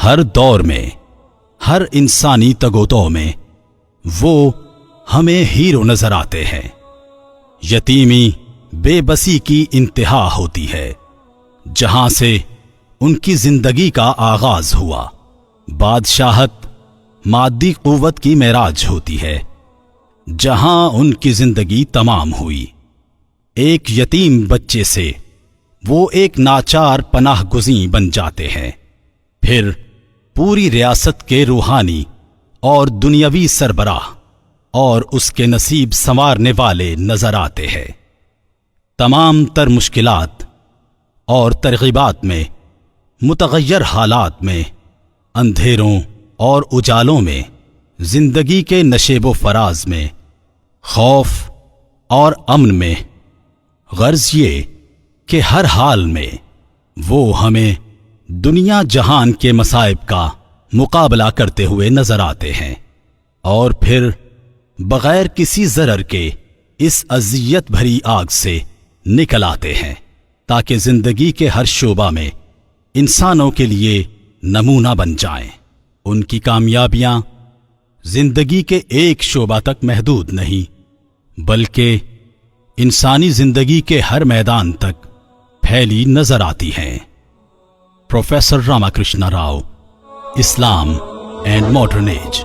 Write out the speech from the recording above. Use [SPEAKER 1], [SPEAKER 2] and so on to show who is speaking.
[SPEAKER 1] ہر دور میں، ہر انسانی تگودو میں وہ ہمیں ہیرو نظر آتے ہیں۔ یتیمی بے بسی کی انتہا ہوتی ہے، جہاں سے ان کی زندگی کا آغاز ہوا۔ بادشاہت مادی قوت کی معراج ہوتی ہے، جہاں ان کی زندگی تمام ہوئی۔ ایک یتیم بچے سے وہ ایک ناچار پناہ گزین بن جاتے ہیں، پھر پوری ریاست کے روحانی اور دنیاوی سربراہ اور اس کے نصیب سنوارنے والے نظر آتے ہیں۔ تمام تر مشکلات اور ترغیبات میں، متغیر حالات میں، اندھیروں اور اجالوں میں، زندگی کے نشیب و فراز میں، خوف اور امن میں، غرض یہ کہ ہر حال میں وہ ہمیں دنیا جہان کے مصائب کا مقابلہ کرتے ہوئے نظر آتے ہیں، اور پھر بغیر کسی ضرر کے اس اذیت بھری آگ سے نکل آتے ہیں، تاکہ زندگی کے ہر شعبہ میں انسانوں کے لیے نمونہ بن جائیں۔ ان کی کامیابیاں زندگی کے ایک شعبہ تک محدود نہیں، بلکہ انسانی زندگی کے ہر میدان تک پھیلی نظر آتی ہیں۔ Professor Rama Krishna Rao, Islam and modern age.